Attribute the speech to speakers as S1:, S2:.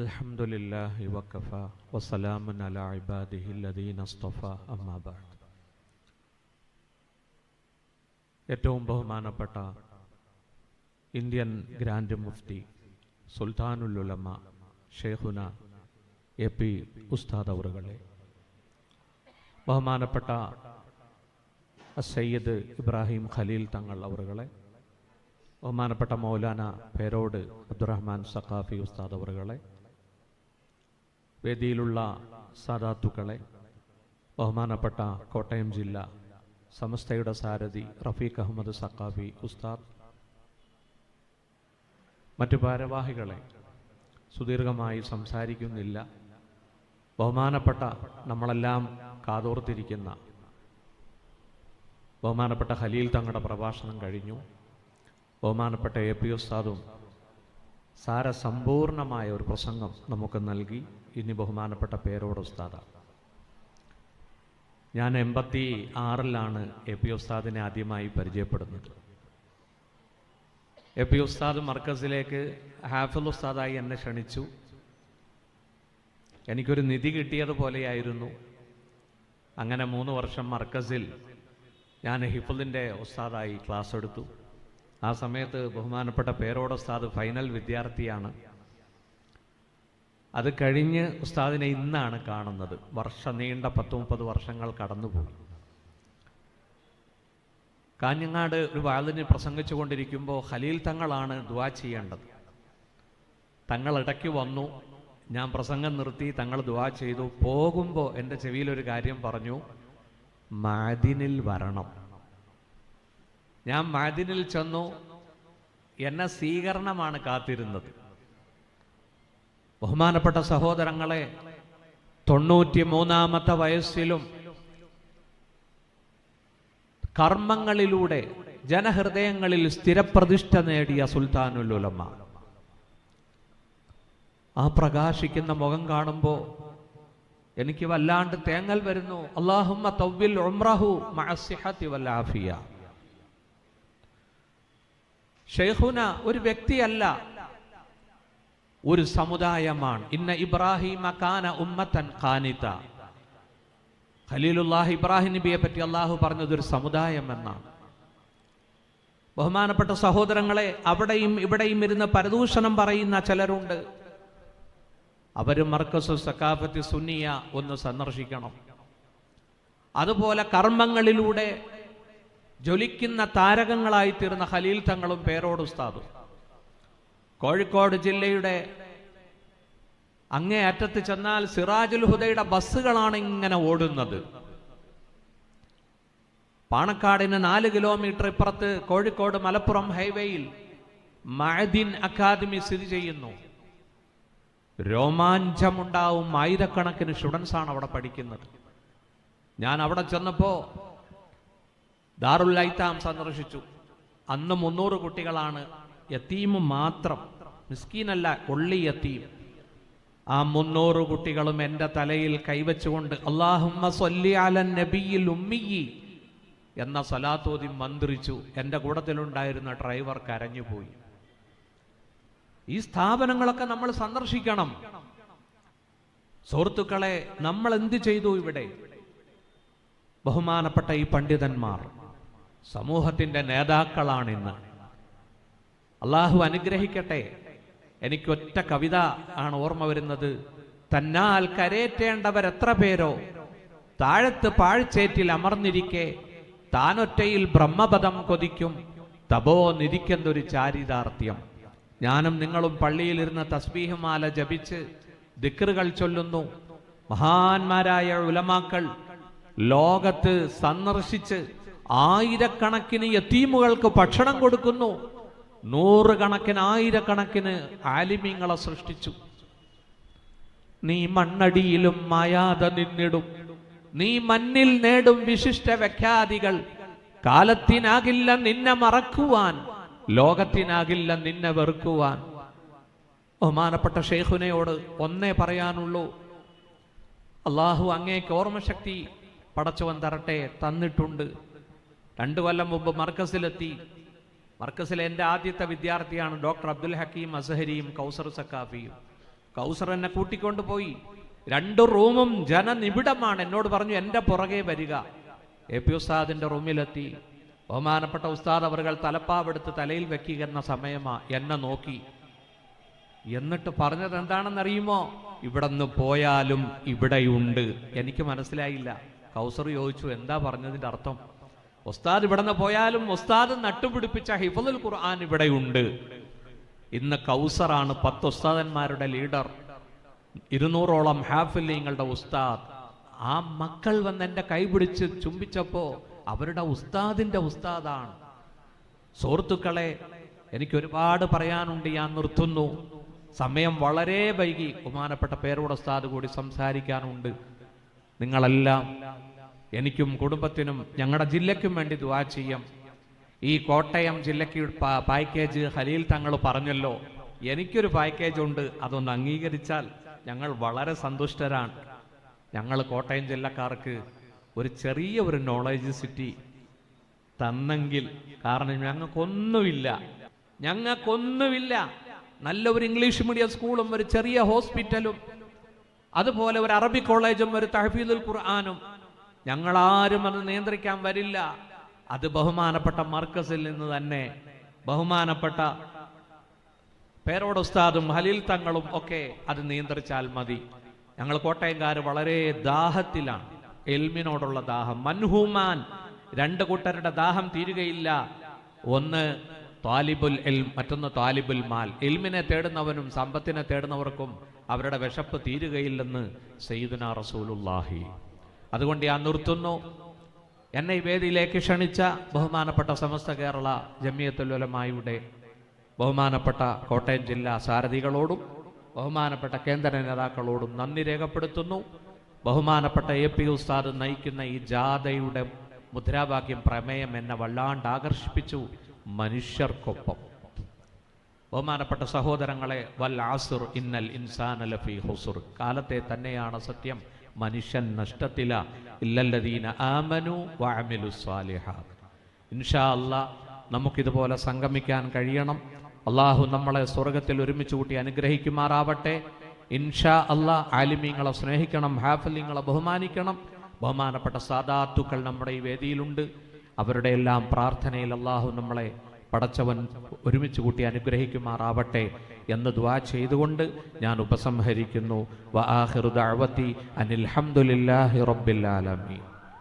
S1: الحمد لله وكفى وسلام على عباده الذين اصطفى أما بعد. ഏറ്റവും ബഹുമാനപ്പെട്ട Indian grand Mufti സുൽത്താനുൽ ഉലമ ഷെയ്ഖുന എ.പി. ഉസ്താദ് അവറുകളെ, ബഹുമാനപ്പെട്ട സയ്യിദ് ഇബ്രാഹിം ഖലീൽ തങ്ങൾ അവറുകളെ, ബഹുമാനപ്പെട്ട മൗലാന പേരോട് അബ്ദുറഹ്മാൻ സഖാഫി ഉസ്താദ് അവറുകളെ, വേദിയിലുള്ള സാദാത്തുക്കളെ, ബഹുമാനപ്പെട്ട കോട്ടയം ജില്ല സമസ്തയുടെ സാരഥി റഫീഖ് അഹമ്മദ് സഖാഫി ഉസ്താദ്, മറ്റു ഭാരവാഹികളെ, സുദീർഘമായി സംസാരിക്കുന്നില്ല. ബഹുമാനപ്പെട്ട നമ്മളെല്ലാം കാതോർത്തിരിക്കുന്ന ബഹുമാനപ്പെട്ട ഖലീൽ തങ്ങളുടെ പ്രഭാഷണം കഴിഞ്ഞു. ബഹുമാനപ്പെട്ട എ.പി. ഉസ്താദും സാരസമ്പൂർണമായ ഒരു പ്രസംഗം നമുക്ക് നൽകി. ഇനി ബഹുമാനപ്പെട്ട പേരോട് ഉസ്താദാണ്. ഞാൻ 86-ലാണ് എ.പി. ഉസ്താദിനെ ആദ്യമായി പരിചയപ്പെടുന്നത്. എ.പി. ഉസ്താദ് മർക്കസിലേക്ക് ഹാഫിൽ ഉസ്താദായി എന്നെ ക്ഷണിച്ചു. എനിക്കൊരു നിധി കിട്ടിയതുപോലെയായിരുന്നു. അങ്ങനെ 3 വർഷം മർക്കസിൽ ഞാൻ ഹിഫ്ളിൻ്റെ ഉസ്താദായി ക്ലാസ് എടുത്തു. ആ സമയത്ത് ബഹുമാനപ്പെട്ട പേരോട് ഉസ്താദ് ഫൈനൽ വിദ്യാർത്ഥിയാണ്. അത് കഴിഞ്ഞ് ഉസ്താദിനെ ഇന്നാണ് കാണുന്നത്. നീണ്ട 10-30 വർഷങ്ങൾ കടന്നുപോയി. കാഞ്ഞങ്ങാട് ഒരു വാളിന് പ്രസംഗിച്ചു കൊണ്ടിരിക്കുമ്പോൾ ഖലീൽ തങ്ങളാണ് ദുആ ചെയ്യേണ്ടത്. തങ്ങൾ ഇടയ്ക്ക് വന്നു. ഞാൻ പ്രസംഗം നിർത്തി. തങ്ങൾ ദുആ ചെയ്തു. പോകുമ്പോൾ എൻ്റെ ചെവിയിലൊരു കാര്യം പറഞ്ഞു, മഅദിനിൽ വരണം. ഞാൻ മഅദിനിൽ ചെന്നു. എന്നെ സ്വീകരണമാണ് കാത്തിരുന്നത്. ബഹുമാനപ്പെട്ട സഹോദരങ്ങളെ, 93-ാമത്തെ വയസ്സിലും കർമ്മങ്ങളിലൂടെ ജനഹൃദയങ്ങളിൽ സ്ഥിരപ്രതിഷ്ഠ നേടിയ സുൽത്താനുൽ ഉലമ, ആ പ്രകാശിക്കുന്ന മുഖം കാണുമ്പോൾ എനിക്ക് വല്ലാണ്ട് തേങ്ങൽ വരുന്നു. അല്ലാഹുമ്മ തവ്വിൽ ഉംറഹു മഅ സിഹത്തി വൽ ആഫിയ. ഷെയ്ഖുന ഒരു വ്യക്തിയല്ല, ഒരു സമുദായമാണ്. ഇന്ന ഇബ്രാഹിമ കാന ഉമ്മത്തൻ ഖാനിത. ഖലീലുല്ലാഹി ഇബ്രാഹിം നബിയെ പറ്റി അള്ളാഹു പറഞ്ഞത് ഒരു സമുദായം എന്നാണ്. ബഹുമാനപ്പെട്ട സഹോദരങ്ങളെ, അവിടെയും ഇവിടെയും ഇരുന്ന് പരദൂഷണം പറയുന്ന ചിലരുണ്ട്. അവര് മർക്കസു സഖാഫത്തി സുന്നിയ ഒന്ന് സന്ദർശിക്കണം. അതുപോലെ കർമ്മങ്ങളിലൂടെ ജ്വലിക്കുന്ന താരകങ്ങളായി തീർന്ന ഖലീൽ തങ്ങളും പേരോട് ഉസ്താദും കോഴിക്കോട് ജില്ലയുടെ അങ്ങേ അറ്റത്ത് ചെന്നാൽ സിറാജുൽ ഹുദയുടെ ബസ്സുകളാണ് ഇങ്ങനെ ഓടുന്നത്. പാണക്കാടിന് 4 കിലോമീറ്റർ ഇപ്പുറത്ത് കോഴിക്കോട് മലപ്പുറം ഹൈവേയിൽ മഅദിൻ അക്കാദമി സ്ഥിതി ചെയ്യുന്നു. രോമാഞ്ചമുണ്ടാവും. ആയിരക്കണക്കിന് സ്റ്റുഡൻസ് ആണ് അവിടെ പഠിക്കുന്നത്. ഞാൻ അവിടെ ചെന്നപ്പോ ദാറുൽ ഐതാം സന്ദർശിച്ചു. അന്ന് 300 കുട്ടികളാണ്. യതീം മാത്രം, മിസ്കീനല്ല, ഒള്ളി യതീം. ആ 300 കുട്ടികളും എൻ്റെ തലയിൽ കൈവച്ചുകൊണ്ട് അല്ലാഹുമ്മ സ്വല്ലി അലൻ നബിയിൽ ഉമ്മിയി എന്ന സ്വലാത്തോതി മന്ത്രിച്ചു. എൻ്റെ കൂട്ടത്തിലുണ്ടായിരുന്ന ഡ്രൈവർ കരഞ്ഞുപോയി. ഈ സ്ഥാപനങ്ങളൊക്കെ നമ്മൾ സന്ദർശിക്കണം. സുഹൃത്തുക്കളെ, നമ്മൾ എന്ത് ചെയ്തു ഇവിടെ? ബഹുമാനപ്പെട്ട ഈ പണ്ഡിതന്മാർ സമൂഹത്തിൻ്റെ നേതാക്കളാണിന്ന്. അള്ളാഹു അനുഗ്രഹിക്കട്ടെ. എനിക്കൊറ്റ കവിത ആണ് ഓർമ്മ വരുന്നത്. തന്നാൽ കരേറ്റേണ്ടവരെത്ര പേരോ താഴത്ത് പാഴ്ചേറ്റിൽ അമർന്നിരിക്കെ താനൊറ്റയിൽ ബ്രഹ്മപദം കൊതിക്കും തപോ നിരിക്കുന്നൊരു ചാരിതാർത്ഥ്യം. ഞാനും നിങ്ങളും പള്ളിയിലിരുന്ന് തസ്ബീഹുമാല ജപിച്ച് ദിക്റുകൾ ചൊല്ലുന്നു. മഹാന്മാരായ ഉലമാക്കൾ ലോകത്ത് സന്ദർശിച്ച് ആയിരക്കണക്കിന് യതീമുകൾക്ക് ഭക്ഷണം കൊടുക്കുന്നു. 100 കണക്കിന് 1000 ആലിമീങ്ങളെ സൃഷ്ടിച്ചു. നീ മണ്ണടിയിലും മായാതെ നിന്നിടും, നീ മണ്ണിൽ നേടും വിശിഷ്ട വ്യാഖ്യാതികൾ. കാലത്തിനാകില്ല നിന്നെ മറക്കുവാൻ, ലോകത്തിനാകില്ല നിന്നെ വെറുക്കുവാൻ. ബഹുമാനപ്പെട്ട ഷെയ്ഖുനയോട് ഒന്നേ പറയാനുള്ളൂ, അള്ളാഹു അങ്ങേക്ക് ഓർമ്മശക്തി പടച്ചവൻ തരട്ടെ, തന്നിട്ടുണ്ട്. 2 കൊല്ലം മുമ്പ് മർക്കസിലെത്തി. മർക്കസിലെ എൻ്റെ ആദ്യത്തെ വിദ്യാർത്ഥിയാണ് ഡോക്ടർ അബ്ദുൽ ഹക്കീം അസ്ഹരിയും കൗസർ സക്കാഫിയും. കൗസർ എന്നെ കൂട്ടിക്കൊണ്ട് പോയി. 2 റൂമും ജനനിബിഡമാണ്. എന്നോട് പറഞ്ഞു എൻ്റെ പുറകെ വരിക. AP ഉസ്താദിന്റെ റൂമിലെത്തി. ബഹുമാനപ്പെട്ട ഉസ്താദ് അവர்கள் തലപ്പാവെടുത്ത് തലയിൽ വെക്കുന്ന സമയമാ. എന്നെ നോക്കി. എന്നിട്ട് പറഞ്ഞത് എന്താണെന്നറിയുമോ? ഇവിടുന്ന് പോയാലും ഇവിടെയുണ്ട്. എനിക്ക് മനസ്സിലായില്ല. കൗസർ ചോദിച്ചു, എന്താ പറഞ്ഞതിൻ്റെ അർത്ഥം? ഉസ്താദ് ഇവിടുന്ന് പോയാലും ഉസ്താദ് നട്ടുപിടിപ്പിച്ച ഹിഫ്ളുൽ ഖുർആൻ ഇവിടെയുണ്ട്. ഇന്ന് കൗസറാണ് 10 ഉസ്താദന്മാരുടെ ലീഡർ, 200ഓളം ഹാഫിലിങ്ങളുടെ ഉസ്താദ്. ആ മക്കൾ വന്ന് എൻ്റെ കൈ പിടിച്ച് ചുംബിച്ചപ്പോ അവരുടെ ഉസ്താദിന്റെ ഉസ്താദാണ്. സുഹൃത്തുക്കളെ, എനിക്ക് ഒരുപാട് പറയാനുണ്ട്. ഞാൻ നിർത്തുന്നു. സമയം വളരെ വൈകി. ബഹുമാനപ്പെട്ട പേരോട് ഉസ്താദ് കൂടി സംസാരിക്കാനുണ്ട്. നിങ്ങളെല്ലാം എനിക്കും കുടുംബത്തിനും ഞങ്ങളുടെ ജില്ലയ്ക്കും വേണ്ടി ദുആ ചെയ്യാം. ഈ കോട്ടയം ജില്ലയ്ക്ക് പാക്കേജ് ഖലീൽ തങ്ങൾ പറഞ്ഞല്ലോ. എനിക്കൊരു പാക്കേജ് ഉണ്ട്. അതൊന്ന് അംഗീകരിച്ചാൽ ഞങ്ങൾ വളരെ സന്തുഷ്ടരാണ്. ഞങ്ങൾ കോട്ടയം ജില്ലക്കാർക്ക് ഒരു ചെറിയ ഒരു നോളേജ് സിറ്റി തന്നെങ്കിൽ, കാരണം ഞങ്ങൾക്കൊന്നുമില്ല. നല്ല ഒരു ഇംഗ്ലീഷ് മീഡിയം സ്കൂളും ഒരു ചെറിയ ഹോസ്പിറ്റലും അതുപോലെ ഒരു അറബി കോളേജും ഒരു തഹ്ഫീദുൽ ഖുർആനും ഞങ്ങളാരും അത് നിയന്ത്രിക്കാൻ വരില്ല. അത് ബഹുമാനപ്പെട്ട മർക്കസിൽ നിന്ന് തന്നെ ബഹുമാനപ്പെട്ട പേരോട് ഉസ്താദും ഖലീൽ തങ്ങളും ഒക്കെ അത് നിയന്ത്രിച്ചാൽ മതി. ഞങ്ങൾ കോട്ടയംകാർ വളരെ ദാഹത്തിലാണ്. ഇൽമിനോടുള്ള ദാഹം. മൻഹൂമാൻ, 2 കൂട്ടരുടെ ദാഹം തീരുകയില്ല. ഒന്ന് താലിബുൽ ഇൽം, മറ്റൊന്ന് താലിബുൽ മാൽ. ഇൽമിനെ തേടുന്നവനും സമ്പത്തിനെ തേടുന്നവർക്കും അവരുടെ വിശപ്പ് തീരുകയില്ലെന്ന് സയ്യിദുനാ റസൂലുള്ളാഹി. അതുകൊണ്ട് ഞാൻ നിർത്തുന്നു. എന്നെ ഈ വേദിയിലേക്ക് ക്ഷണിച്ച ബഹുമാനപ്പെട്ട സമസ്ത കേരള ജമിയത്തുൽ ഉലമായുടെ ബഹുമാനപ്പെട്ട കോട്ടയം ജില്ലാ സാരഥികളോടും ബഹുമാനപ്പെട്ട കേന്ദ്ര നേതാക്കളോടും നന്ദി രേഖപ്പെടുത്തുന്നു. ബഹുമാനപ്പെട്ട AP ഉസ്താദ് നയിക്കുന്ന ഈ ജാഥയുടെ മുദ്രാവാക്യം, പ്രമേയം എന്നെ വല്ലാണ്ട് ആകർഷിപ്പിച്ചു. മനുഷ്യർക്കൊപ്പം. ബഹുമാനപ്പെട്ട സഹോദരങ്ങളെ, വൽ ആസ്ർ ഇന്നൽ ഇൻസാന ലഫീ ഖുസ്ർ, കാലത്തെ തന്നെയാണ് സത്യം. മനുഷ്യൻ നഷ്ടത്തില. ഇല്ലല്ലദീന ആമനു വഅമിലുസ് സാലിഹാത്ത്. ഇൻഷാ അല്ലാഹ് നമുക്കിതുപോലെ സംഗമിക്കാൻ കഴിയണം. അള്ളാഹു നമ്മളെ സ്വർഗത്തിൽ ഒരുമിച്ച് കൂട്ടി അനുഗ്രഹിക്കുമാറാവട്ടെ. ഇൻഷാ അല്ലാഹ് ആലിമീങ്ങളെ സ്നേഹിക്കണം, ഹാഫിലിങ്ങളെ ബഹുമാനിക്കണം. ബഹുമാനപ്പെട്ട സാദാത്തുക്കൾ നമ്മുടെ ഈ വേദിയിലുണ്ട്. അവരുടെ എല്ലാം പ്രാർത്ഥനയിൽ അള്ളാഹു നമ്മളെ പടച്ചവൻ ഒരുമിച്ച് കൂട്ടി അനുഗ്രഹിക്കുമാറാവട്ടെ എന്ന് ദുആ ചെയ്തുകൊണ്ട് ഞാൻ ഉപസംഹരിക്കുന്നു. വആഖിറു ദഅവതി അനിൽ ഹംദുലില്ലാഹി റബ്ബിൽ ആലമീൻ.